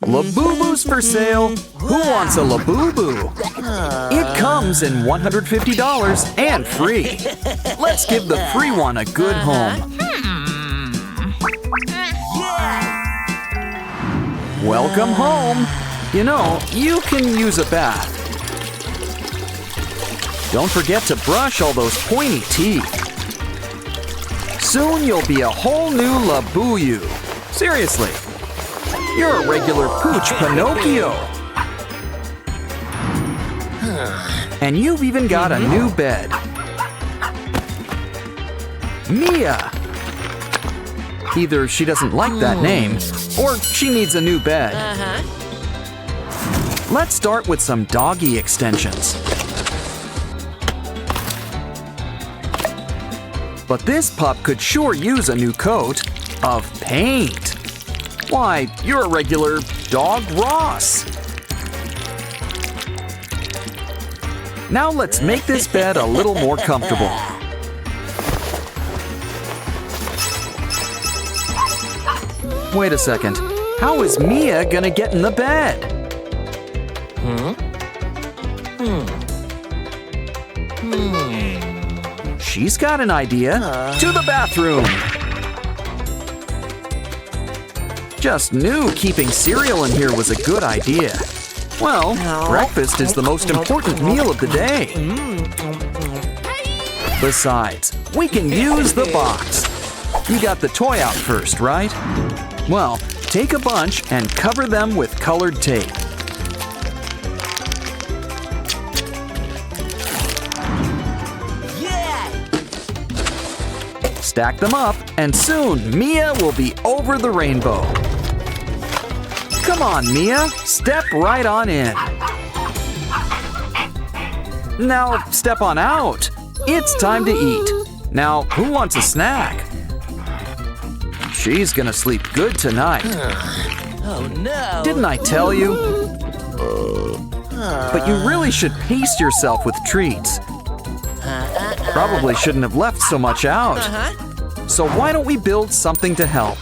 Labubu's for sale. Who wants a Labubu? It comes in $150 and free. Let's give the free one a good home. Welcome home. You know, you can use a bath. Don't forget to brush all those pointy teeth. Soon you'll be a whole new Labuyu. Seriously. You're a regular pooch Pinocchio. And you've even got a new bed. Mia. Either she doesn't like that name, or she needs a new bed. Let's start with some doggy extensions. But this pup could sure use a new coat of paint. Why, you're a regular dog Ross. Now let's make this bed a little more comfortable. Wait a second. How is Mia gonna get in the bed? She's got an idea. To the bathroom. Just knew keeping cereal in here was a good idea. Well, breakfast is the most important meal of the day. Besides, we can use the box. You got the toy out first, right? Well, take a bunch and cover them with colored tape. Stack them up, and soon Mia will be over the rainbow. Come on, Mia, step right on in. Now, step on out. It's time to eat. Now, who wants a snack? She's gonna sleep good tonight. Oh no! Didn't I tell you? But you really should pace yourself with treats. Probably shouldn't have left so much out. So why don't we build something to help?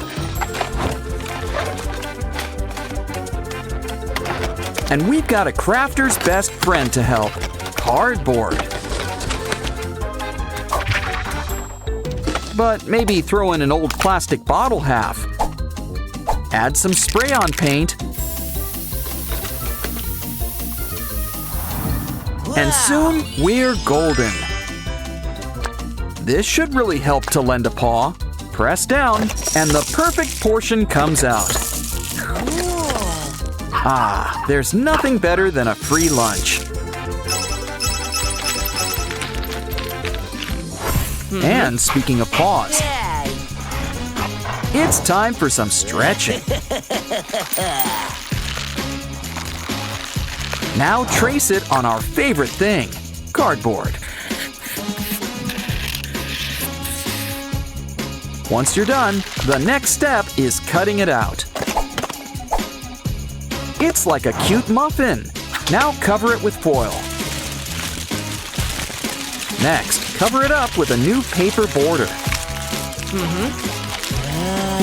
And we've got a crafter's best friend to help, cardboard. But maybe throw in an old plastic bottle half. Add some spray-on paint. And soon we're golden. This should really help to lend a paw. Press down, and the perfect portion comes out. Ah, there's nothing better than a free lunch. And speaking of paws, it's time for some stretching. Now trace it on our favorite thing, cardboard. Once you're done, the next step is cutting it out. It's like a cute muffin. Now cover it with foil. Next, cover it up with a new paper border.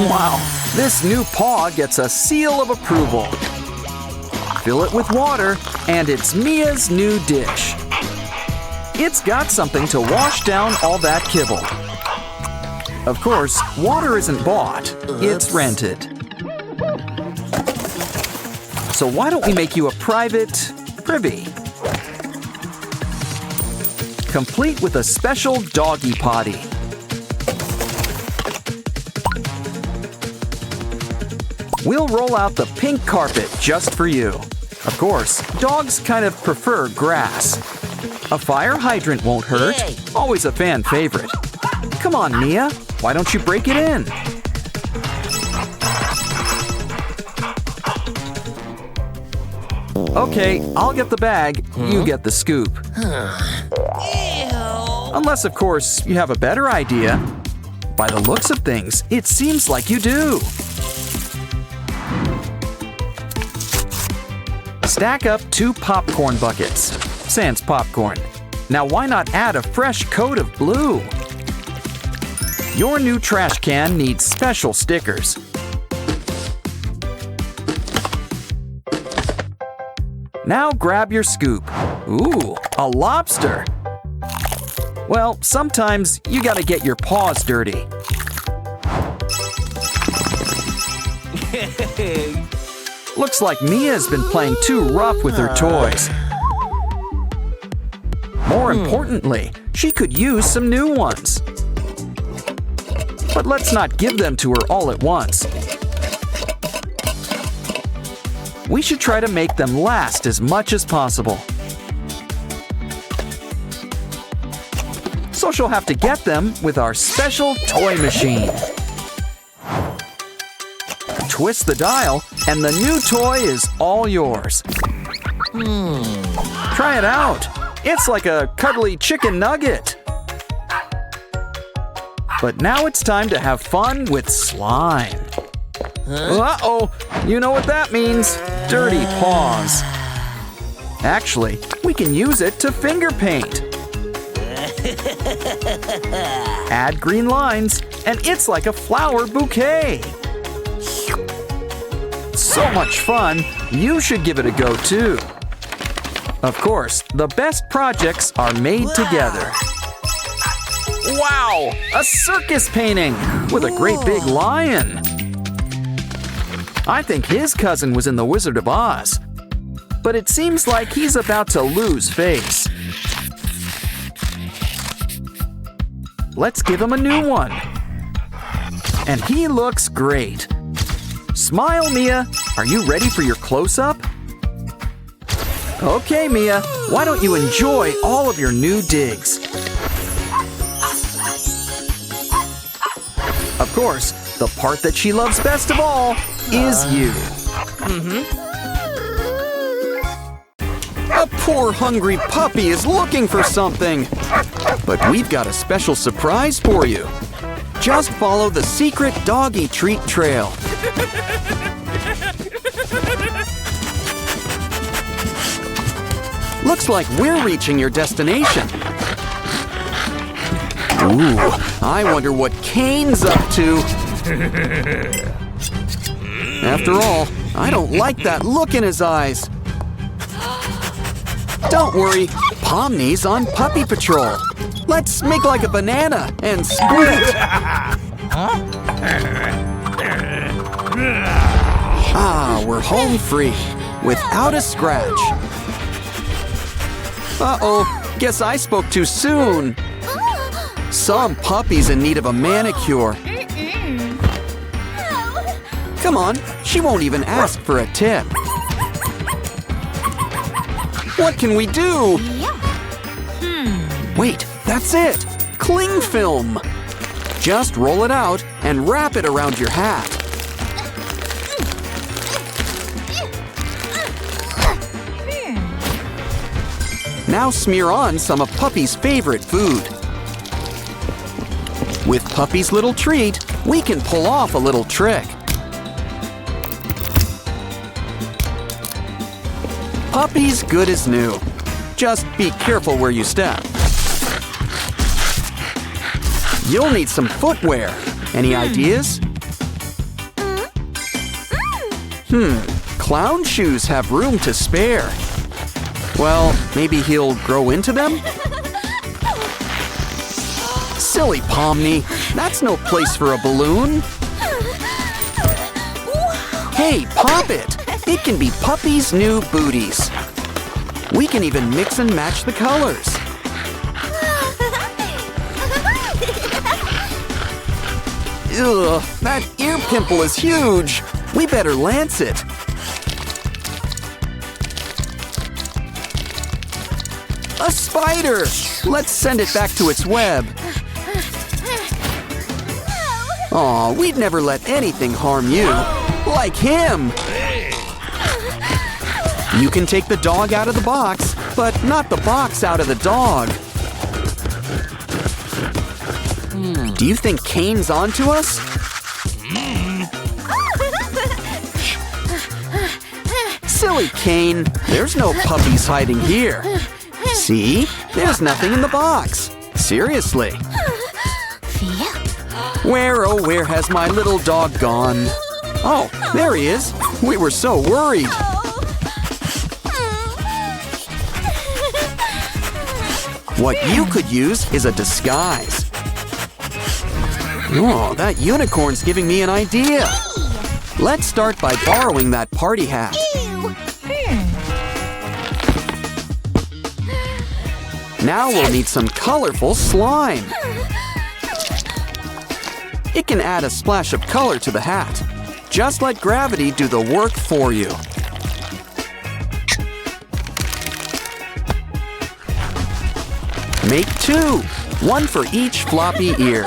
Wow, this new paw gets a seal of approval. Fill it with water, and it's Mia's new dish. It's got something to wash down all that kibble. Of course, water isn't bought, it's rented. So why don't we make you a private privy? Complete with a special doggy potty. We'll roll out the pink carpet just for you. Of course, dogs kind of prefer grass. A fire hydrant won't hurt. Always a fan favorite. Come on, Mia. Why don't you break it in? Okay, I'll get the bag. You get the scoop. Unless, of course, you have a better idea. By the looks of things, it seems like you do. Stack up 2 popcorn buckets. Sans popcorn. Now why not add a fresh coat of blue? Your new trash can needs special stickers. Now grab your scoop. Ooh, a lobster. Well, sometimes you gotta get your paws dirty. Looks like Mia's been playing too rough with her toys. More importantly, she could use some new ones. But let's not give them to her all at once. We should try to make them last as much as possible. So she'll have to get them with our special toy machine. Twist the dial, and the new toy is all yours. Try it out. It's like a cuddly chicken nugget. But now it's time to have fun with slime. Uh-oh, you know what that means. Dirty paws. Actually, we can use it to finger paint. Add green lines, and it's like a flower bouquet. So much fun, you should give it a go too. Of course, the best projects are made together. Wow, a circus painting with a great big lion. I think his cousin was in The Wizard of Oz, but it seems like he's about to lose face. Let's give him a new one. And he looks great. Smile, Mia. Are you ready for your close-up? Okay, Mia, why don't you enjoy all of your new digs? Of course, the part that she loves best of all is you. A poor hungry puppy is looking for something. But we've got a special surprise for you. Just follow the secret doggy treat trail. Looks like we're reaching your destination. Ooh, I wonder what Kane's up to. After all, I don't like that look in his eyes. Don't worry, Pomni's on puppy patrol. Let's make like a banana and split. Ah, we're home free, without a scratch. Uh-oh, guess I spoke too soon. Some puppy's in need of a manicure. Come on, she won't even ask for a tip. What can we do? Wait, that's it! Cling film! Just roll it out and wrap it around your hat. Now smear on some of Puppy's favorite food. With Puppy's little treat, we can pull off a little trick. Puppy's good as new. Just be careful where you step. You'll need some footwear. Any ideas? Clown shoes have room to spare. Well, maybe he'll grow into them? Silly Pomni, that's no place for a balloon. Hey, pop it! It can be Puppy's new booties. We can even mix and match the colors. Ugh, that ear pimple is huge. We better lance it. A spider! Let's send it back to its web. Aw, we'd never let anything harm you. Like him! You can take the dog out of the box, but not the box out of the dog. Do you think Kane's onto us? Silly Kane, there's no puppies hiding here. See? There's nothing in the box. Seriously. Where, oh, where has my little dog gone? Oh, there he is. We were so worried. What you could use is a disguise. Oh, that unicorn's giving me an idea. Let's start by borrowing that party hat. Now we'll need some colorful slime. It can add a splash of color to the hat. Just let gravity do the work for you. Make 2, one for each floppy ear.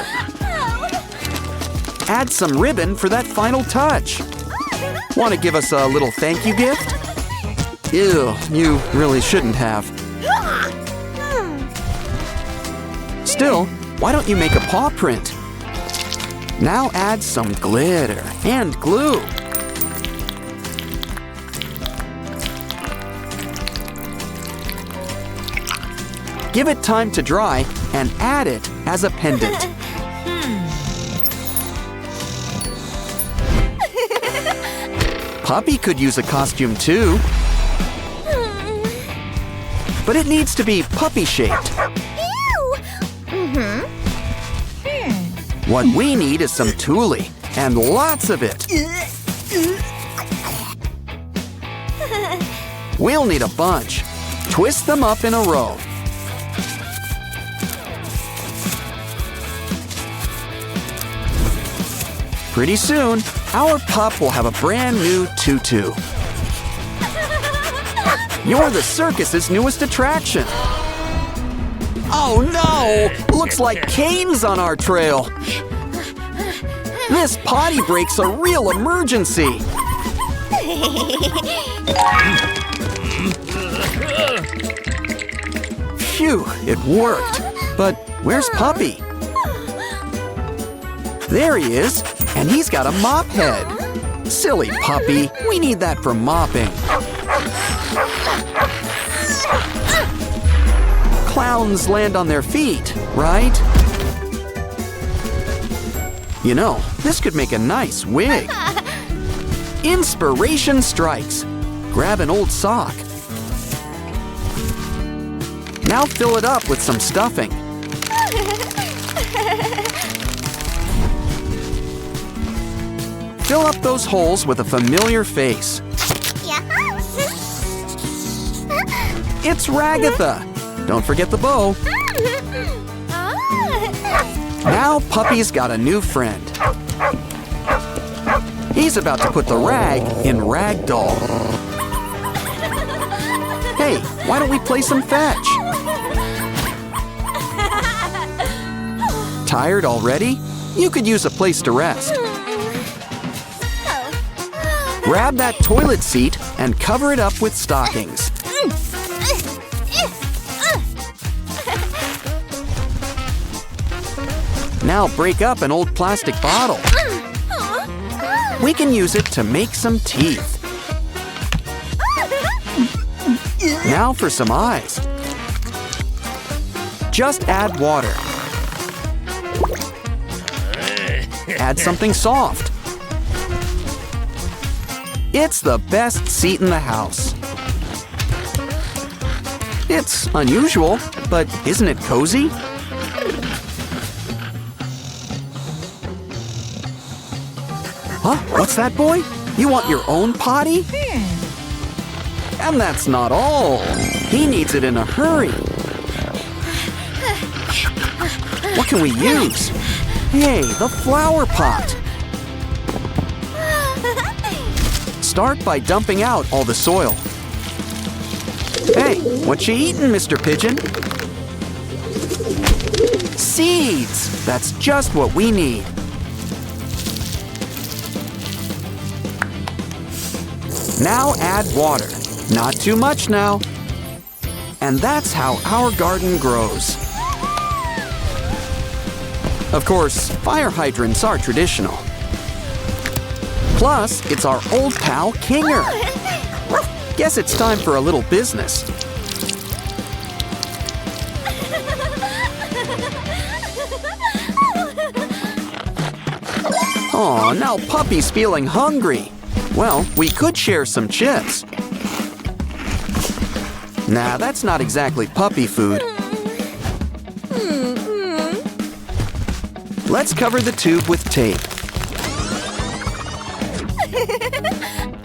Add some ribbon for that final touch. Want to give us a little thank you gift? Ew, you really shouldn't have. Still, why don't you make a paw print? Now add some glitter and glue. Give it time to dry and add it as a pendant. Puppy could use a costume too. But it needs to be puppy-shaped. What we need is some tule, and lots of it. We'll need a bunch. Twist them up in a row. Pretty soon, our pup will have a brand new tutu. You're the circus's newest attraction. Oh no! Looks like Kane's on our trail. This potty break's a real emergency. Phew, it worked. But where's Puppy? There he is, and he's got a mop head. Silly puppy, we need that for mopping. Clowns land on their feet, right? You know, this could make a nice wig. Inspiration strikes. Grab an old sock. Now fill it up with some stuffing. Fill up those holes with a familiar face. It's Ragatha. Don't forget the bow. Now Puppy's got a new friend. He's about to put the rag in Ragdoll. Hey, why don't we play some fetch? Tired already? You could use a place to rest. Grab that toilet seat and cover it up with stockings. Now break up an old plastic bottle. We can use it to make some teeth. Now for some eyes. Just add water. Add something soft. It's the best seat in the house. It's unusual, but isn't it cozy? Huh? What's that, boy? You want your own potty? And that's not all. He needs it in a hurry. What can we use? Hey, the flower pot. Start by dumping out all the soil. Hey, what you eating, Mr. Pigeon? Seeds! That's just what we need. Now add water. Not too much now. And that's how our garden grows. Of course, fire hydrants are traditional. Plus, it's our old pal, Kinger. Guess it's time for a little business. Aw, now Puppy's feeling hungry. Well, we could share some chips. Nah, that's not exactly puppy food. Let's cover the tube with tape.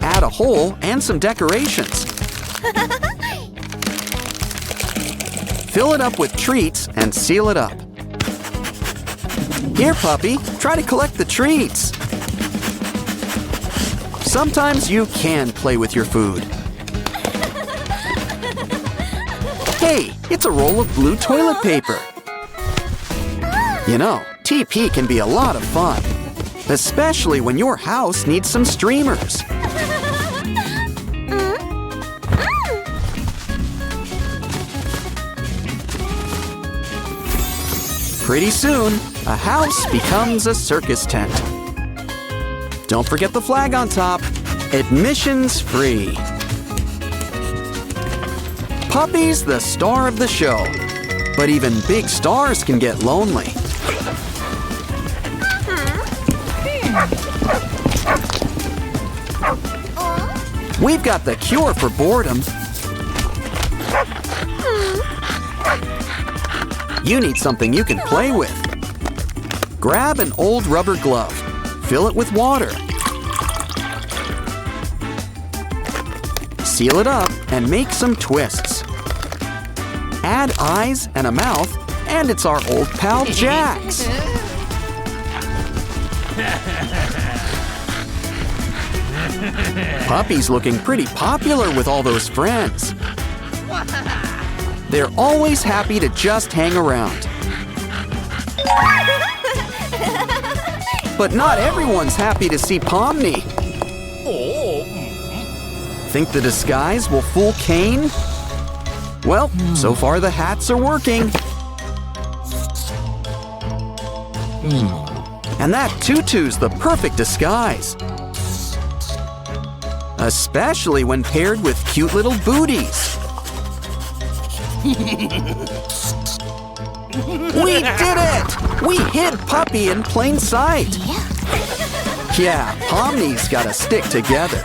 Add a hole and some decorations. Fill it up with treats and seal it up. Here, puppy, try to collect the treats. Sometimes you can play with your food. Hey, it's a roll of blue toilet paper. You know, TP can be a lot of fun, especially when your house needs some streamers. Pretty soon, a house becomes a circus tent. Don't forget the flag on top. Admission's free. Puppy's the star of the show, but even big stars can get lonely. We've got the cure for boredom. You need something you can play with. Grab an old rubber glove. Fill it with water. Seal it up and make some twists. Add eyes and a mouth, and it's our old pal Jax. Puppy's looking pretty popular with all those friends. They're always happy to just hang around. But not everyone's happy to see Pomni. Think the disguise will fool Kane? Well, so far the hats are working. And that tutu's the perfect disguise. Especially when paired with cute little booties. We did it! We hid Puppy in plain sight. Yeah, Pomni's gotta stick together.